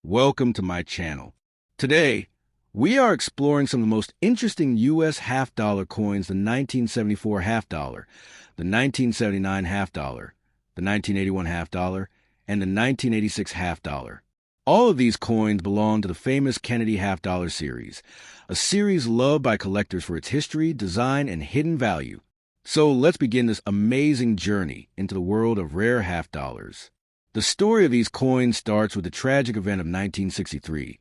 Welcome to my channel. Today, we are exploring some of the most interesting U.S. half-dollar coins: the 1974 half-dollar, the 1979 half-dollar, the 1981 half-dollar, and the 1986 half-dollar. All of these coins belong to the famous Kennedy half-dollar series, a series loved by collectors for its history, design, and hidden value. So let's begin this amazing journey into the world of rare half-dollars. The story of these coins starts with the tragic event of 1963,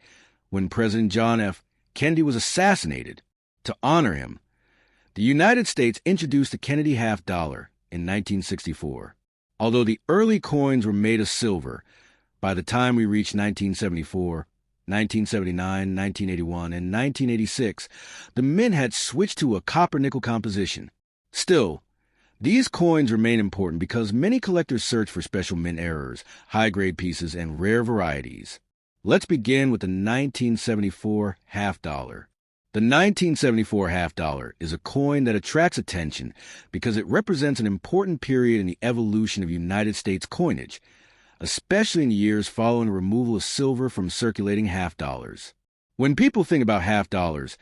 when President John F. Kennedy was assassinated. To honor him, the United States introduced the Kennedy half-dollar in 1964. Although the early coins were made of silver, by the time we reached 1974, 1979, 1981, and 1986, the mint had switched to a copper-nickel composition. Still, these coins remain important because many collectors search for special mint errors, high-grade pieces, and rare varieties. Let's begin with the 1974 half-dollar. The 1974 half-dollar is a coin that attracts attention because it represents an important period in the evolution of United States coinage, especially in the years following the removal of silver from circulating half-dollars. When people think about half-dollars,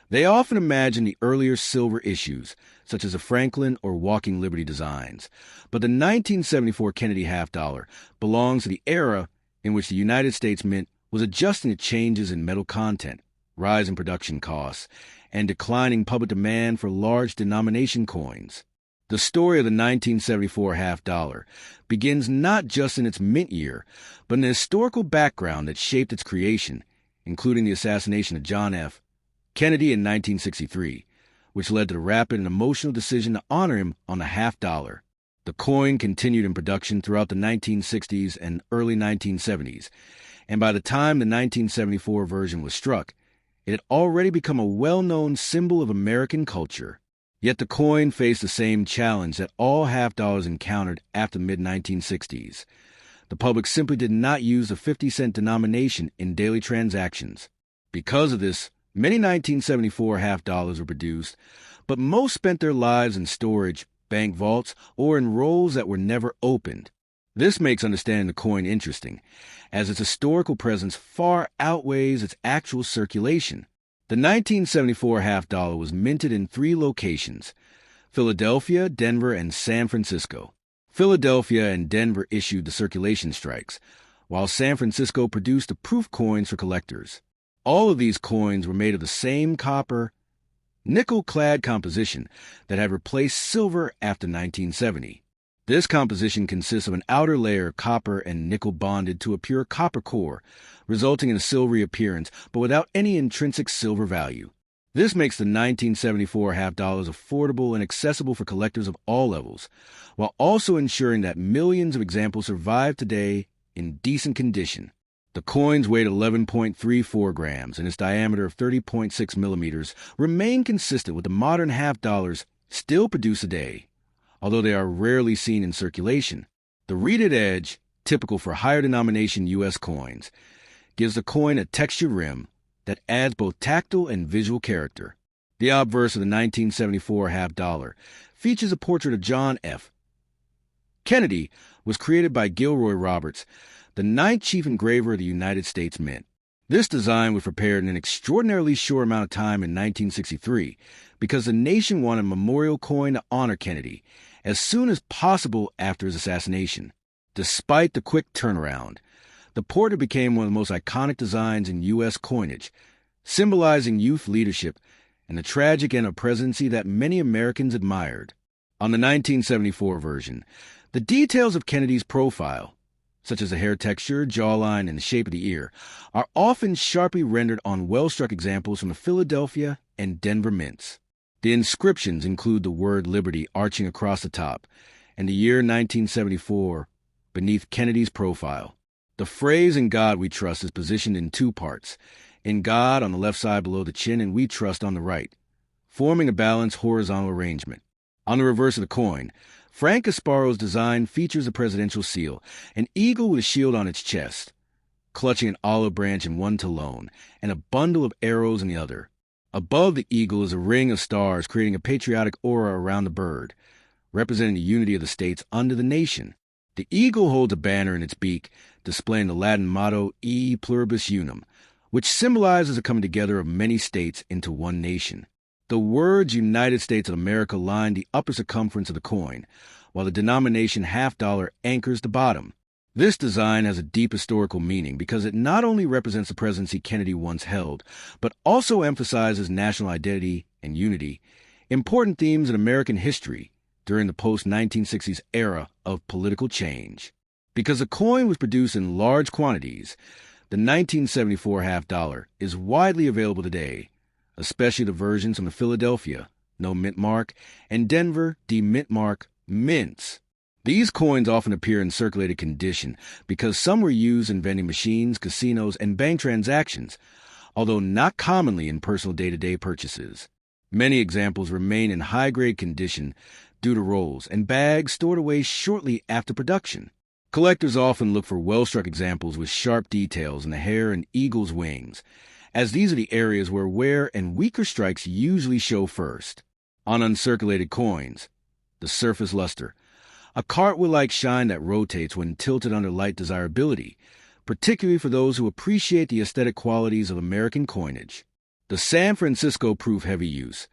they often imagine the earlier silver issues, such as the Franklin or Walking Liberty designs. But the 1974 Kennedy half-dollar belongs to the era in which the United States Mint was adjusting to changes in metal content, rise in production costs, and declining public demand for large denomination coins. The story of the 1974 half-dollar begins not just in its mint year, but in the historical background that shaped its creation, including the assassination of John F. Kennedy in 1963, which led to the rapid and emotional decision to honor him on the half-dollar. The coin continued in production throughout the 1960s and early 1970s, and by the time the 1974 version was struck, it had already become a well-known symbol of American culture. Yet the coin faced the same challenge that all half-dollars encountered after the mid-1960s. The public simply did not use the 50-cent denomination in daily transactions. Because of this, many 1974 half-dollars were produced, but most spent their lives in storage, bank vaults, or in rolls that were never opened. This makes understanding the coin interesting, as its historical presence far outweighs its actual circulation. The 1974 half-dollar was minted in 3 locations: Philadelphia, Denver, and San Francisco. Philadelphia and Denver issued the circulation strikes, while San Francisco produced the proof coins for collectors. All of these coins were made of the same copper, nickel-clad composition that had replaced silver after 1970. This composition consists of an outer layer of copper and nickel bonded to a pure copper core, resulting in a silvery appearance, but without any intrinsic silver value. This makes the 1974 half-dollars affordable and accessible for collectors of all levels, while also ensuring that millions of examples survive today in decent condition. The coins weighed 11.34 grams and its diameter of 30.6 millimeters remain consistent with the modern half-dollars still produced today, although they are rarely seen in circulation. The reeded edge, typical for higher denomination U.S. coins, gives the coin a textured rim that adds both tactile and visual character. The obverse of the 1974 half-dollar features a portrait of John F. Kennedy was created by Gilroy Roberts, the 9th chief engraver of the United States Mint. This design was prepared in an extraordinarily short amount of time in 1963 because the nation wanted a memorial coin to honor Kennedy as soon as possible after his assassination. Despite the quick turnaround, the portrait became one of the most iconic designs in U.S. coinage, symbolizing youth leadership and the tragic end of presidency that many Americans admired. On the 1974 version, the details of Kennedy's profile, such as the hair texture, jawline, and the shape of the ear, are often sharply rendered on well-struck examples from the Philadelphia and Denver mints. The inscriptions include the word Liberty arching across the top, and the year 1974 beneath Kennedy's profile. The phrase "In God We Trust" is positioned in 2 parts, "In God" on the left side below the chin and "We Trust" on the right, forming a balanced horizontal arrangement. On the reverse of the coin, Frank Gasparo's design features a presidential seal, an eagle with a shield on its chest, clutching an olive branch in one talon, and a bundle of arrows in the other. Above the eagle is a ring of stars creating a patriotic aura around the bird, representing the unity of the states under the nation. The eagle holds a banner in its beak, displaying the Latin motto E pluribus unum, which symbolizes the coming together of many states into one nation. The words United States of America line the upper circumference of the coin, while the denomination half-dollar anchors the bottom. This design has a deep historical meaning because it not only represents the presidency Kennedy once held, but also emphasizes national identity and unity, important themes in American history during the post-1960s era of political change. Because the coin was produced in large quantities, the 1974 half-dollar is widely available today, especially the versions from the Philadelphia, no mint mark, and Denver, de-mint mark, mints. These coins often appear in circulated condition because some were used in vending machines, casinos, and bank transactions, although not commonly in personal day-to-day purchases. Many examples remain in high-grade condition due to rolls and bags stored away shortly after production. Collectors often look for well-struck examples with sharp details in the hair and eagle's wings, as these are the areas where wear and weaker strikes usually show first. On uncirculated coins, the surface luster, a cartwheel-like shine that rotates when tilted under light desirability, particularly for those who appreciate the aesthetic qualities of American coinage. The San Francisco proof heavy use,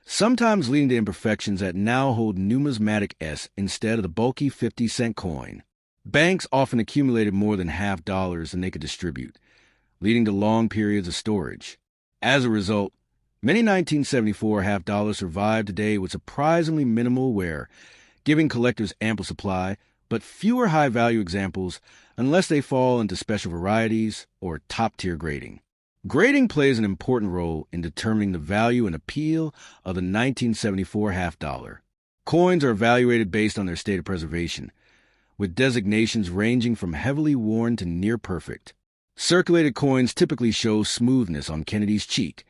sometimes leading to imperfections that now hold numismatic S instead of the bulky 50-cent coin. Banks often accumulated more than half-dollars than they could distribute, leading to long periods of storage. As a result, many 1974 half-dollars survive today with surprisingly minimal wear, giving collectors ample supply, but fewer high-value examples unless they fall into special varieties or top-tier grading. Grading plays an important role in determining the value and appeal of the 1974 half-dollar. Coins are evaluated based on their state of preservation, with designations ranging from heavily worn to near perfect. Circulated coins typically show smoothness on Kennedy's cheek,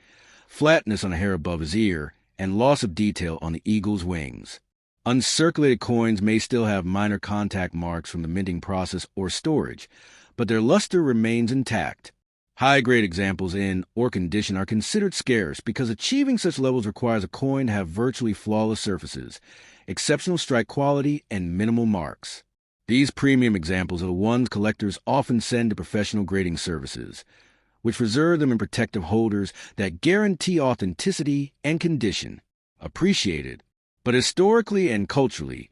flatness on the hair above his ear, and loss of detail on the eagle's wings. Uncirculated coins may still have minor contact marks from the minting process or storage, but their luster remains intact. High-grade examples in or condition are considered scarce because achieving such levels requires a coin to have virtually flawless surfaces, exceptional strike quality, and minimal marks. These premium examples are the ones collectors often send to professional grading services, which reserve them in protective holders that guarantee authenticity and condition. Appreciated, but historically and culturally,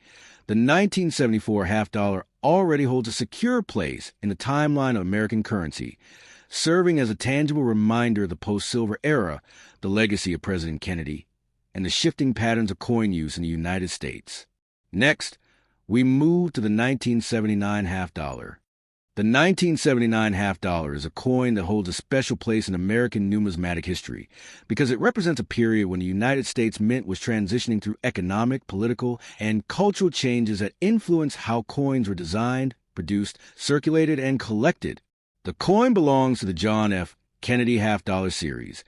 the 1974 half-dollar already holds a secure place in the timeline of American currency, serving as a tangible reminder of the post-silver era, the legacy of President Kennedy, and the shifting patterns of coin use in the United States. Next, we move to the 1979 half-dollar. The 1979 half-dollar is a coin that holds a special place in American numismatic history because it represents a period when the United States Mint was transitioning through economic, political, and cultural changes that influenced how coins were designed, produced, circulated, and collected. The coin belongs to the John F. Kennedy half-dollar series,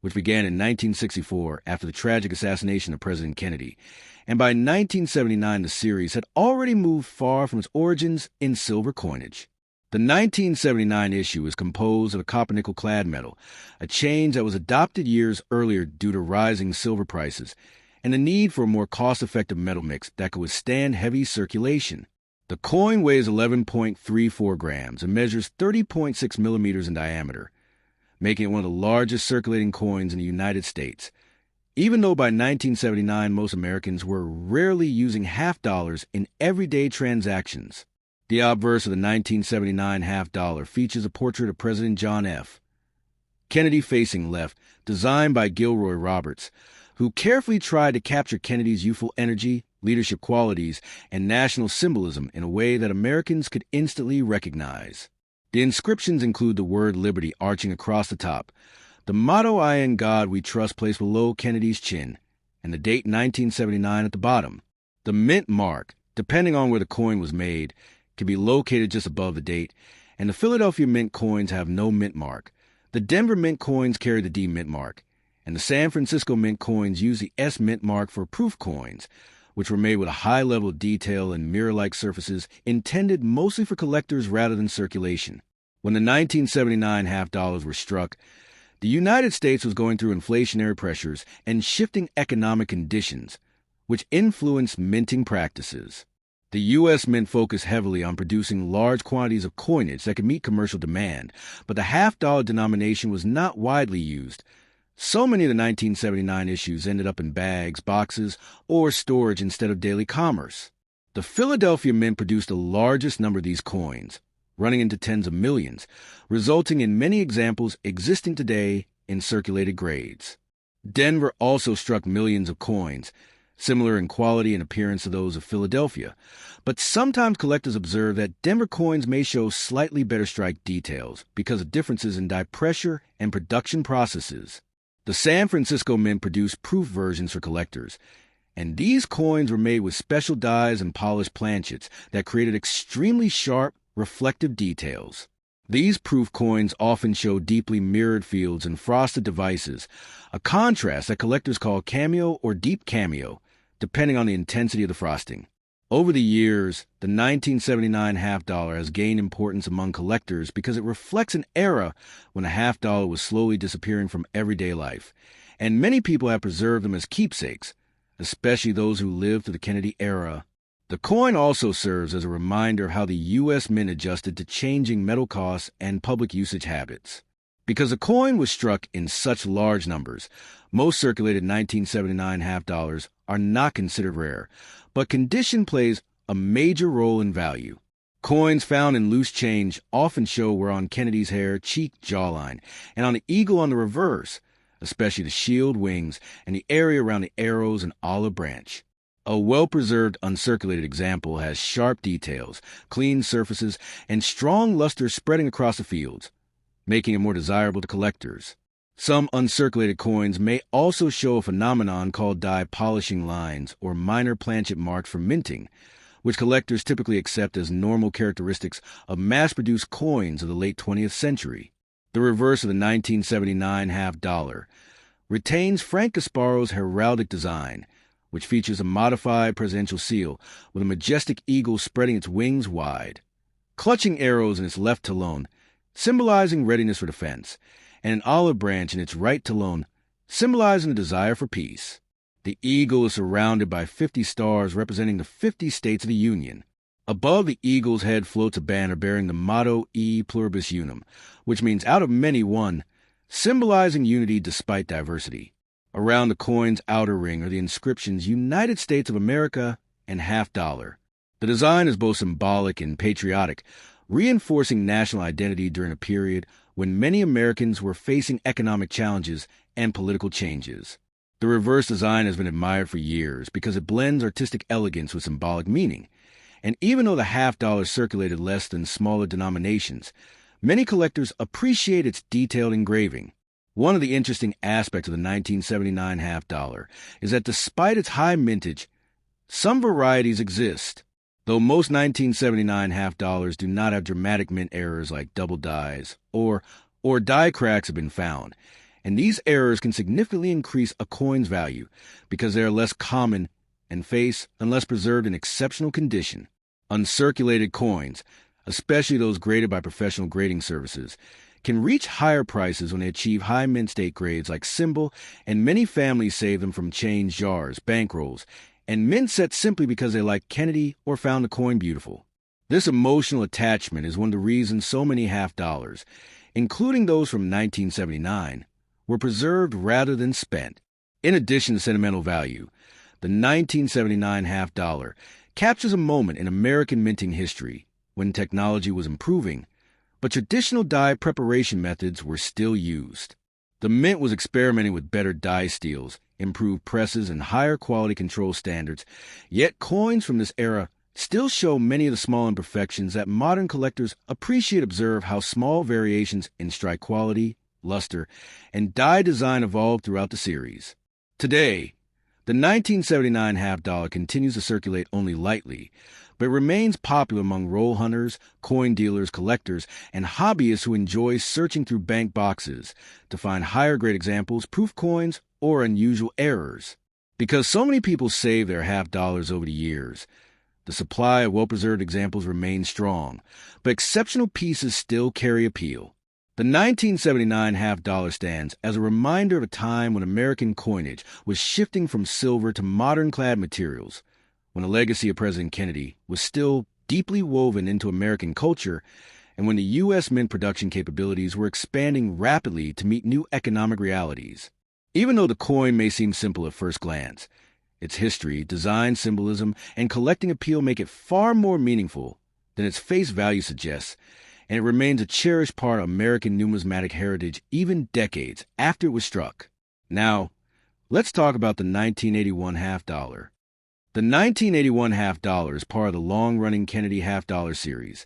which began in 1964 after the tragic assassination of President Kennedy, and by 1979 the series had already moved far from its origins in silver coinage. The 1979 issue is composed of a copper-nickel clad metal, a change that was adopted years earlier due to rising silver prices, and the need for a more cost-effective metal mix that could withstand heavy circulation. The coin weighs 11.34 grams and measures 30.6 millimeters in diameter, making it one of the largest circulating coins in the United States, even though by 1979 most Americans were rarely using half-dollars in everyday transactions. The obverse of the 1979 half-dollar features a portrait of President John F. Kennedy facing left, designed by Gilroy Roberts, who carefully tried to capture Kennedy's youthful energy, leadership qualities, and national symbolism in a way that Americans could instantly recognize. The inscriptions include the word liberty arching across the top, the motto "I in God we trust" placed below Kennedy's chin, and the date 1979 at the bottom. The mint mark, depending on where the coin was made, can be located just above the date, and the Philadelphia Mint coins have no mint mark. The Denver Mint coins carry the D mint mark, and the San Francisco Mint coins use the S mint mark for proof coins, which were made with a high level of detail and mirror-like surfaces intended mostly for collectors rather than circulation. When the 1979 half-dollars were struck, the United States was going through inflationary pressures and shifting economic conditions, which influenced minting practices. The U.S. Mint focused heavily on producing large quantities of coinage that could meet commercial demand, but the half-dollar denomination was not widely used. So many of the 1979 issues ended up in bags, boxes, or storage instead of daily commerce. The Philadelphia Mint produced the largest number of these coins, running into tens of millions, resulting in many examples existing today in circulated grades. Denver also struck millions of coins, similar in quality and appearance to those of Philadelphia, but sometimes collectors observe that Denver coins may show slightly better strike details because of differences in die pressure and production processes. The San Francisco Mint produced proof versions for collectors, and these coins were made with special dies and polished planchets that created extremely sharp, reflective details. These proof coins often show deeply mirrored fields and frosted devices, a contrast that collectors call cameo or deep cameo, depending on the intensity of the frosting. Over the years, the 1979 half-dollar has gained importance among collectors because it reflects an era when a half-dollar was slowly disappearing from everyday life, and many people have preserved them as keepsakes, especially those who lived through the Kennedy era. The coin also serves as a reminder of how the U.S. Mint adjusted to changing metal costs and public usage habits. Because the coin was struck in such large numbers, most circulated 1979 half-dollars are not considered rare, but condition plays a major role in value. Coins found in loose change often show wear on Kennedy's hair, cheek, jawline, and on the eagle on the reverse, especially the shield, wings, and the area around the arrows and olive branch. A well-preserved uncirculated example has sharp details, clean surfaces, and strong luster spreading across the fields, making it more desirable to collectors. Some uncirculated coins may also show a phenomenon called die polishing lines or minor planchet marks for minting, which collectors typically accept as normal characteristics of mass-produced coins of the late 20th century. The reverse of the 1979 half-dollar retains Frank Gasparo's heraldic design, which features a modified presidential seal with a majestic eagle spreading its wings wide, clutching arrows in its left talon, symbolizing readiness for defense, and an olive branch in its right talon, symbolizing a desire for peace. The eagle is surrounded by 50 stars representing the 50 states of the Union. Above the eagle's head floats a banner bearing the motto E Pluribus Unum, which means out of many one, symbolizing unity despite diversity. Around the coin's outer ring are the inscriptions United States of America and half-dollar. The design is both symbolic and patriotic, reinforcing national identity during a period when many Americans were facing economic challenges and political changes. The reverse design has been admired for years because it blends artistic elegance with symbolic meaning. And even though the half-dollar circulated less than smaller denominations, many collectors appreciate its detailed engraving. One of the interesting aspects of the 1979 half-dollar is that despite its high mintage, some varieties exist. Though most 1979 half-dollars do not have dramatic mint errors like double dies or die cracks have been found, and these errors can significantly increase a coin's value because they are less common and face, unless preserved in exceptional condition. Uncirculated coins, especially those graded by professional grading services, can reach higher prices when they achieve high mint state grades like symbol, and many families save them from change jars, bankrolls, and mint sets simply because they like Kennedy or found the coin beautiful. This emotional attachment is one of the reasons so many half-dollars, including those from 1979, were preserved rather than spent. In addition to sentimental value, the 1979 half-dollar captures a moment in American minting history when technology was improving, but traditional die preparation methods were still used. The mint was experimenting with better die steels, improved presses, and higher quality control standards, yet coins from this era still show many of the small imperfections that modern collectors appreciate. Observe how small variations in strike quality, luster, and die design evolved throughout the series. Today, the 1979 half-dollar continues to circulate only lightly, but remains popular among roll hunters, coin dealers, collectors, and hobbyists who enjoy searching through bank boxes to find higher-grade examples, proof coins, or unusual errors. Because so many people save their half-dollars over the years, the supply of well-preserved examples remains strong, but exceptional pieces still carry appeal. The 1979 half-dollar stands as a reminder of a time when American coinage was shifting from silver to modern clad materials, when the legacy of President Kennedy was still deeply woven into American culture and when the U.S. mint production capabilities were expanding rapidly to meet new economic realities. Even though the coin may seem simple at first glance, its history, design, symbolism, and collecting appeal make it far more meaningful than its face value suggests, and it remains a cherished part of American numismatic heritage even decades after it was struck. Now, let's talk about the 1981 half dollar. The 1981 half dollar is part of the long-running Kennedy half dollar series,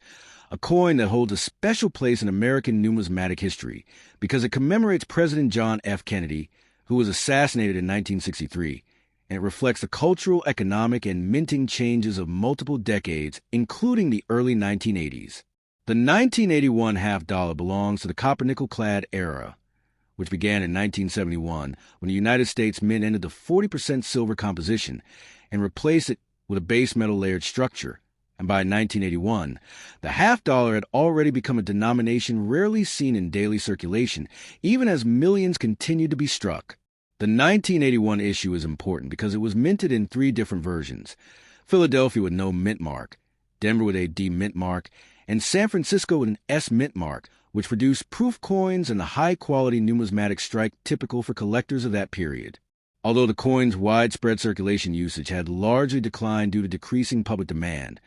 a coin that holds a special place in American numismatic history because it commemorates President John F. Kennedy, who was assassinated in 1963, and it reflects the cultural, economic, and minting changes of multiple decades, including the early 1980s. The 1981 half dollar belongs to the copper-nickel-clad era, which began in 1971 when the United States Mint ended the 40% silver composition and replaced it with a base metal layered structure. And by 1981, the half dollar had already become a denomination rarely seen in daily circulation, even as millions continued to be struck. The 1981 issue is important because it was minted in 3 different versions: Philadelphia with no mint mark, Denver with a D mint mark, and San Francisco with an S mint mark, which produced proof coins and the high-quality numismatic strike typical for collectors of that period. Although the coin's widespread circulation usage had largely declined due to decreasing public demand,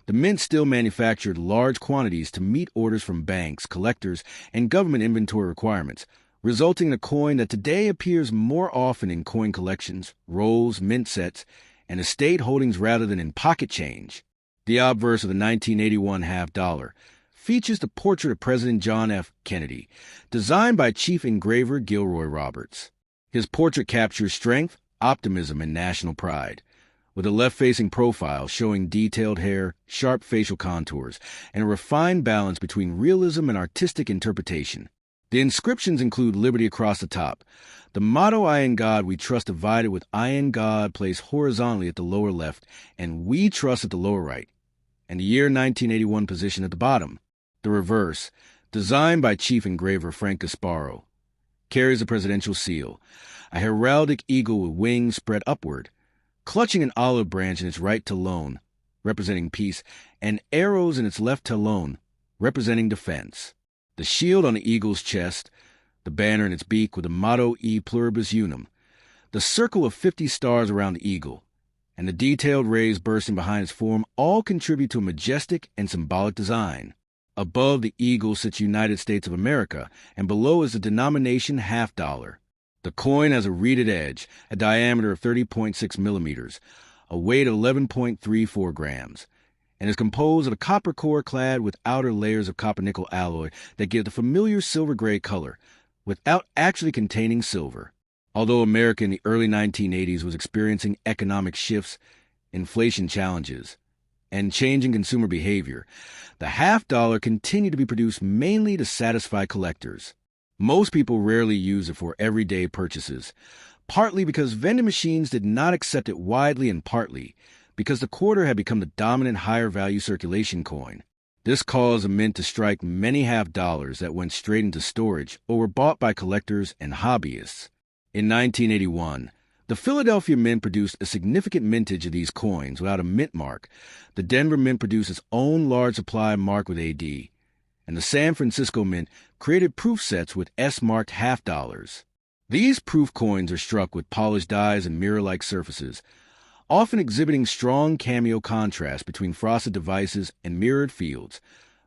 the mint still manufactured large quantities to meet orders from banks, collectors, and government inventory requirements, resulting in a coin that today appears more often in coin collections, rolls, mint sets, and estate holdings rather than in pocket change. The obverse of the 1981 half dollar features the portrait of President John F. Kennedy, designed by Chief Engraver Gilroy Roberts. His portrait captures strength, optimism, and national pride, with a left-facing profile showing detailed hair, sharp facial contours, and a refined balance between realism and artistic interpretation. The inscriptions include liberty across the top, the motto "I in God we trust" divided with "I in God" placed horizontally at the lower left and "We trust" at the lower right, and the year 1981 position at the bottom. The reverse, designed by Chief Engraver Frank Gasparo, carries a presidential seal, a heraldic eagle with wings spread upward, clutching an olive branch in its right talon, representing peace, and arrows in its left talon, representing defense. The shield on the eagle's chest, the banner in its beak with the motto E pluribus unum, the circle of 50 stars around the eagle, and the detailed rays bursting behind its form all contribute to a majestic and symbolic design. Above the eagle sits United States of America, and below is the denomination half dollar. The coin has a reeded edge, a diameter of 30.6 millimeters, a weight of 11.34 grams, and is composed of a copper core clad with outer layers of copper-nickel alloy that give the familiar silver-gray color, without actually containing silver. Although America in the early 1980s was experiencing economic shifts, inflation challenges, and changing consumer behavior, the half dollar continued to be produced mainly to satisfy collectors. Most people rarely use it for everyday purchases, partly because vending machines did not accept it widely and partly because the quarter had become the dominant higher-value circulation coin. This caused the mint to strike many half dollars that went straight into storage or were bought by collectors and hobbyists. In 1981, the Philadelphia Mint produced a significant mintage of these coins without a mint mark. The Denver Mint produced its own large supply marked with AD, and the San Francisco Mint created proof sets with S-marked half dollars. These proof coins are struck with polished dies and mirror-like surfaces, often exhibiting strong cameo contrast between frosted devices and mirrored fields,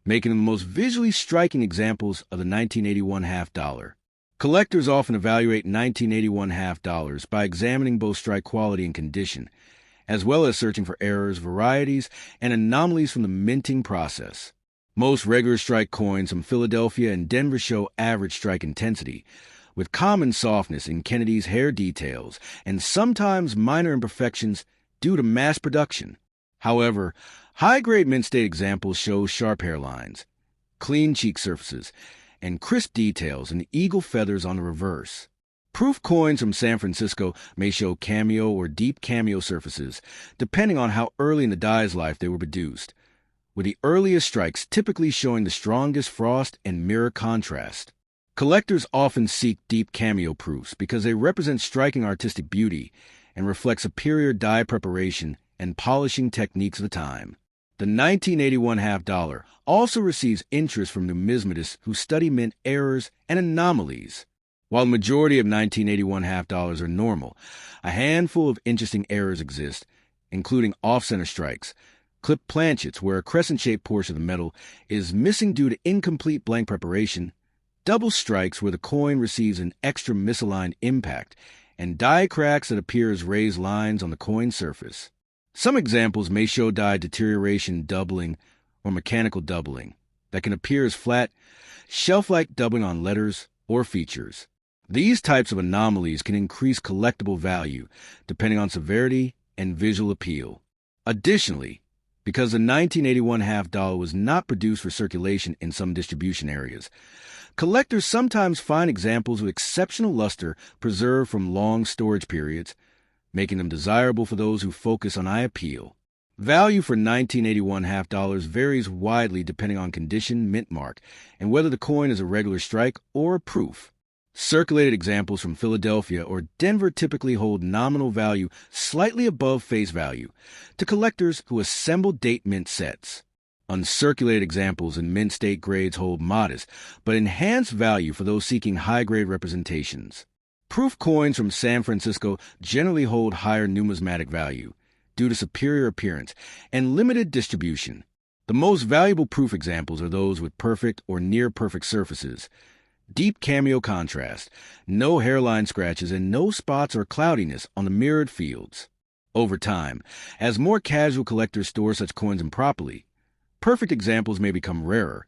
making them the most visually striking examples of the 1981 half dollar. Collectors often evaluate 1981 half dollars by examining both strike quality and condition, as well as searching for errors, varieties, and anomalies from the minting process. Most regular strike coins from Philadelphia and Denver show average strike intensity, with common softness in Kennedy's hair details and sometimes minor imperfections due to mass production. However, high-grade mint state examples show sharp hairlines, clean cheek surfaces, and crisp details and eagle feathers on the reverse. Proof coins from San Francisco may show cameo or deep cameo surfaces, depending on how early in the die's life they were produced, with the earliest strikes typically showing the strongest frost and mirror contrast. Collectors often seek deep cameo proofs because they represent striking artistic beauty and reflect superior die preparation and polishing techniques of the time. The 1981 half dollar also receives interest from numismatists who study mint errors and anomalies. While the majority of 1981 half dollars are normal, a handful of interesting errors exist, including off-center strikes, clipped planchets where a crescent-shaped portion of the metal is missing due to incomplete blank preparation, double strikes where the coin receives an extra misaligned impact, and die cracks that appear as raised lines on the coin surface. Some examples may show die deterioration doubling or mechanical doubling that can appear as flat, shelf-like doubling on letters or features. These types of anomalies can increase collectible value depending on severity and visual appeal. Additionally, because the 1981 half dollar was not produced for circulation in some distribution areas, collectors sometimes find examples with exceptional luster preserved from long storage periods, making them desirable for those who focus on eye appeal. Value for 1981 half dollars varies widely depending on condition, mint mark, and whether the coin is a regular strike or a proof. Circulated examples from Philadelphia or Denver typically hold nominal value slightly above face value to collectors who assemble date mint sets. Uncirculated examples in mint state grades hold modest but enhanced value for those seeking high-grade representations. Proof coins from San Francisco generally hold higher numismatic value due to superior appearance and limited distribution. The most valuable proof examples are those with perfect or near-perfect surfaces, deep cameo contrast, no hairline scratches, and no spots or cloudiness on the mirrored fields. Over time, as more casual collectors store such coins improperly, perfect examples may become rarer,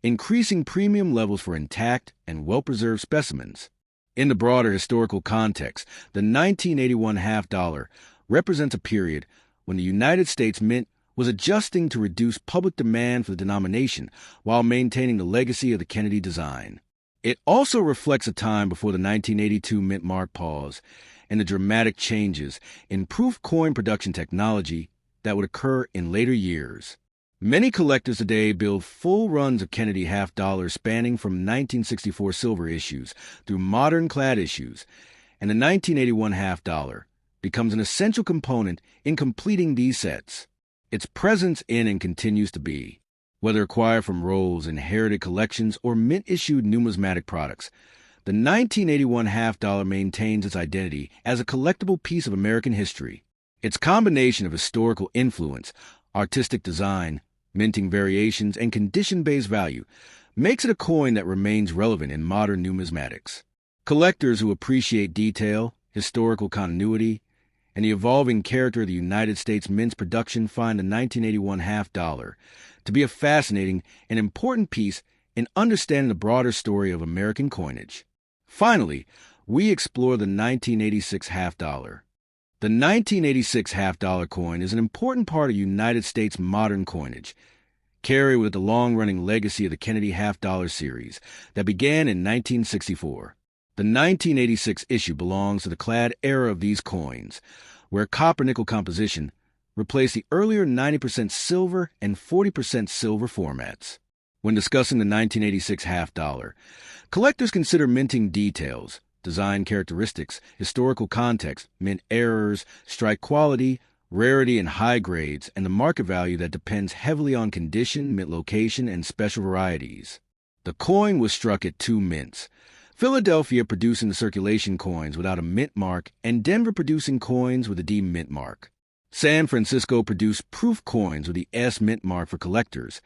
increasing premium levels for intact and well-preserved specimens. In the broader historical context, the 1981 half dollar represents a period when the United States Mint was adjusting to reduce public demand for the denomination while maintaining the legacy of the Kennedy design. It also reflects a time before the 1982 mint mark pause and the dramatic changes in proof coin production technology that would occur in later years. Many collectors today build full runs of Kennedy half dollars spanning from 1964 silver issues through modern clad issues, and the 1981 half dollar becomes an essential component in completing these sets. Its presence in and continues to be, whether acquired from rolls, inherited collections, or mint-issued numismatic products, the 1981 half dollar maintains its identity as a collectible piece of American history. Its combination of historical influence, artistic design, minting variations, and condition-based value makes it a coin that remains relevant in modern numismatics. Collectors who appreciate detail, historical continuity, and the evolving character of the United States Mint's production find the 1981 half dollar to be a fascinating and important piece in understanding the broader story of American coinage. Finally, we explore the 1986 half dollar. The 1986 half dollar coin is an important part of United States modern coinage, carried with the long-running legacy of the Kennedy half dollar series that began in 1964. The 1986 issue belongs to the clad era of these coins, where copper-nickel composition replaced the earlier 90% silver and 40% silver formats. When discussing the 1986 half dollar, collectors consider minting details, design characteristics, historical context, mint errors, strike quality, rarity and high grades, and the market value that depends heavily on condition, mint location, and special varieties. The coin was struck at two mints, Philadelphia producing the circulation coins without a mint mark and Denver producing coins with a D mint mark. San Francisco produced proof coins with the S mint mark for collectors,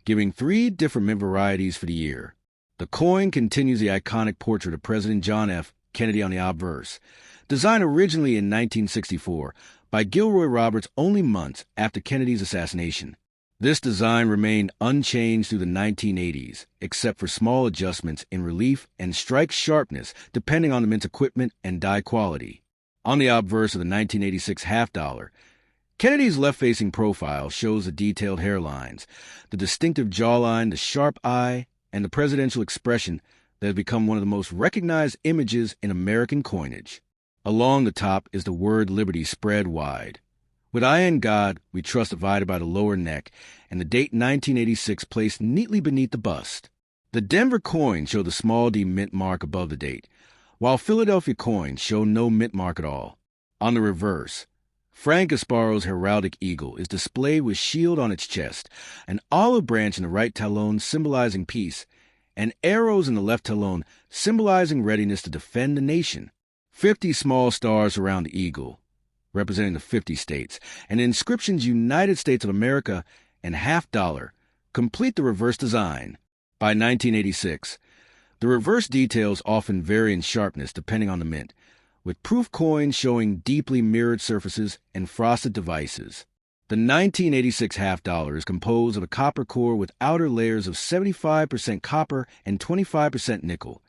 giving 3 different mint varieties for the year. The coin continues the iconic portrait of President John F. Kennedy on the obverse, designed originally in 1964 by Gilroy Roberts only months after Kennedy's assassination. This design remained unchanged through the 1980s, except for small adjustments in relief and strike sharpness depending on the mint's equipment and die quality. On the obverse of the 1986 half dollar, Kennedy's left-facing profile shows the detailed hairlines, the distinctive jawline, the sharp eye, and the presidential expression that has become one of the most recognized images in American coinage. Along the top is the word liberty spread wide. With I and God, we trust divided by the lower neck, and the date 1986 placed neatly beneath the bust. The Denver coins show the small d mint mark above the date, while Philadelphia coins show no mint mark at all. On the reverse, Frank Gasparo's heraldic eagle is displayed with shield on its chest, an olive branch in the right talon symbolizing peace, and arrows in the left talon symbolizing readiness to defend the nation. 50 small stars surround the eagle, representing the 50 states, and the inscriptions United States of America and $50 complete the reverse design. By 1986, the reverse details often vary in sharpness depending on the mint, with proof coins showing deeply mirrored surfaces and frosted devices. The 1986 $50 is composed of a copper core with outer layers of 75% copper and 25% nickel,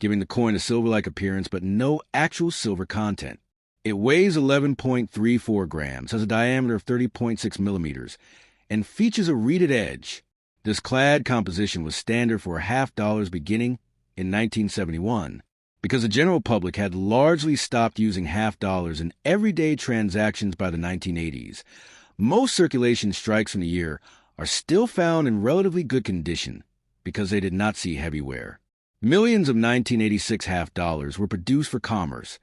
giving the coin a silver-like appearance but no actual silver content. It weighs 11.34 grams, has a diameter of 30.6 millimeters, and features a reeded edge. This clad composition was standard for $50 beginning in 1971. Because the general public had largely stopped using $50 in everyday transactions by the 1980s, most circulation strikes from the year are still found in relatively good condition because they did not see heavy wear. Millions of 1986 $50 were produced for commerce,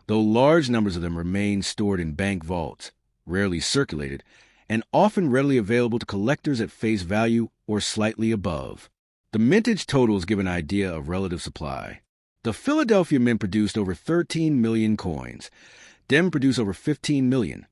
though large numbers of them remain stored in bank vaults, rarely circulated, and often readily available to collectors at face value or slightly above. The mintage totals give an idea of relative supply. The Philadelphia Mint produced over 13 million coins. Denver produced over 15 million,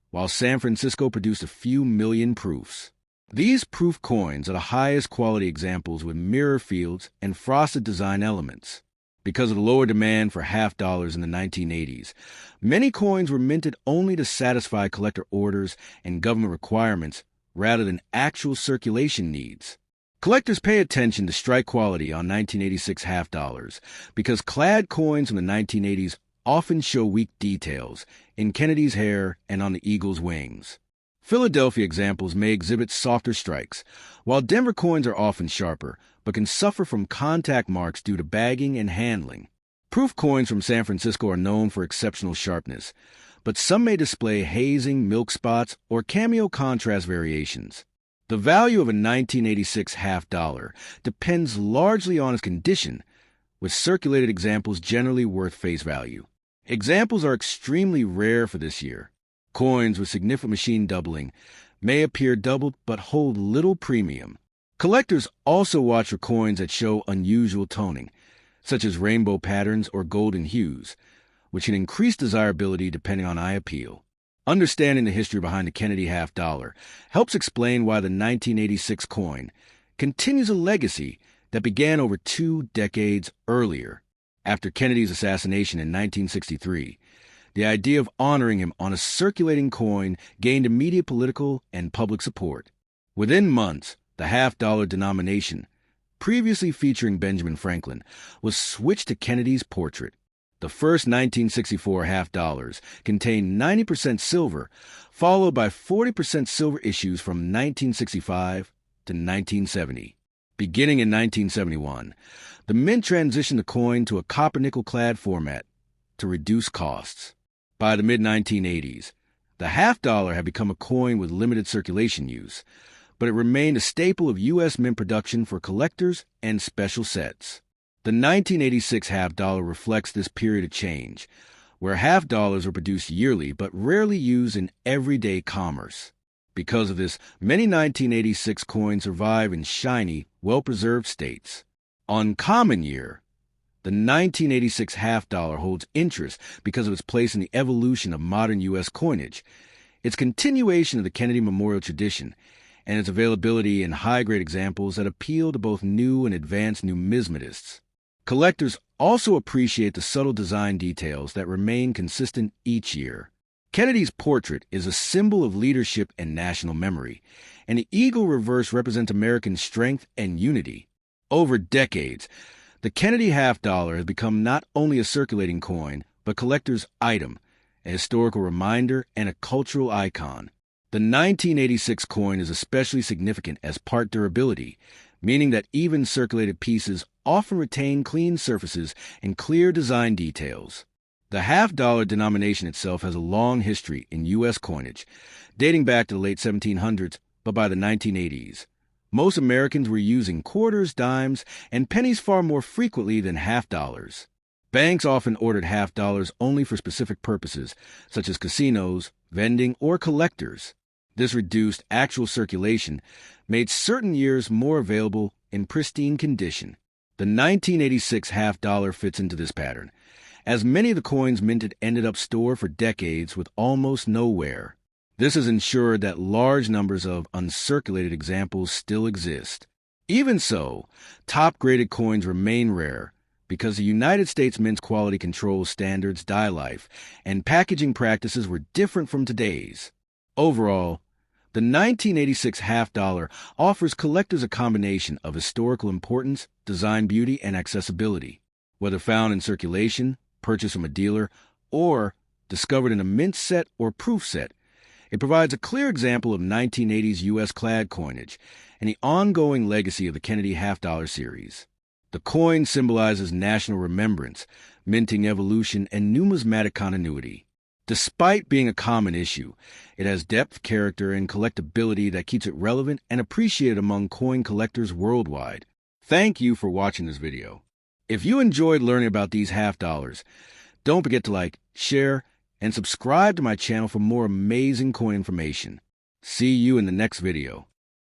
while San Francisco produced a few million proofs. These proof coins are the highest quality examples with mirror fields and frosted design elements. Because of the lower demand for $50 in the 1980s, many coins were minted only to satisfy collector orders and government requirements rather than actual circulation needs. Collectors pay attention to strike quality on 1986 $50 because clad coins from the 1980s often show weak details in Kennedy's hair and on the eagle's wings. Philadelphia examples may exhibit softer strikes, while Denver coins are often sharper, but can suffer from contact marks due to bagging and handling. Proof coins from San Francisco are known for exceptional sharpness, but some may display hazing, milk spots, or cameo contrast variations. The value of a 1986 $50 depends largely on its condition, with circulated examples generally worth face value. Examples are extremely rare for this year. Coins with significant machine doubling may appear doubled but hold little premium. Collectors also watch for coins that show unusual toning, such as rainbow patterns or golden hues, which can increase desirability depending on eye appeal. Understanding the history behind the Kennedy $50 helps explain why the 1986 coin continues a legacy that began over 2 decades earlier. After Kennedy's assassination in 1963, the idea of honoring him on a circulating coin gained immediate political and public support. Within months, the $50 denomination, previously featuring Benjamin Franklin, was switched to Kennedy's portrait. The first 1964 $50 contained 90% silver, followed by 40% silver issues from 1965 to 1970. Beginning in 1971, the mint transitioned the coin to a copper-nickel clad format to reduce costs. By the mid-1980s, the $50 had become a coin with limited circulation use, but it remained a staple of U.S. mint production for collectors and special sets. The 1986 $50 reflects this period of change, where $50 were produced yearly but rarely used in everyday commerce. Because of this, many 1986 coins survive in shiny, well-preserved states. On common year, the 1986 $50 holds interest because of its place in the evolution of modern U.S. coinage, its continuation of the Kennedy Memorial tradition, and its availability in high-grade examples that appeal to both new and advanced numismatists. Collectors also appreciate the subtle design details that remain consistent each year. Kennedy's portrait is a symbol of leadership and national memory, and the eagle reverse represents American strength and unity. Over decades, the Kennedy $50 has become not only a circulating coin, but collector's item, a historical reminder, and a cultural icon. The 1986 coin is especially significant as part durability, meaning that even circulated pieces often retain clean surfaces and clear design details. The $50 denomination itself has a long history in U.S. coinage, dating back to the late 1700s, but by the 1980s, most Americans were using quarters, dimes, and pennies far more frequently than $50. Banks often ordered $50 only for specific purposes, such as casinos, vending, or collectors. This reduced actual circulation made certain years more available in pristine condition. The 1986 half dollar fits into this pattern, as many of the coins minted ended up stored for decades with almost no wear. This has ensured that large numbers of uncirculated examples still exist. Even so, top-graded coins remain rare because the United States Mint's quality control standards, die life, and packaging practices were different from today's. Overall, the 1986 half dollar offers collectors a combination of historical importance, design beauty, and accessibility. Whether found in circulation, purchased from a dealer, or discovered in a mint set or proof set, it provides a clear example of 1980s U.S. clad coinage and the ongoing legacy of the Kennedy half dollar series. The coin symbolizes national remembrance, minting evolution, and numismatic continuity. Despite being a common issue, it has depth, character, and collectability that keeps it relevant and appreciated among coin collectors worldwide. Thank you for watching this video. If you enjoyed learning about these half dollars, don't forget to like, share, and subscribe to my channel for more amazing coin information. See you in the next video.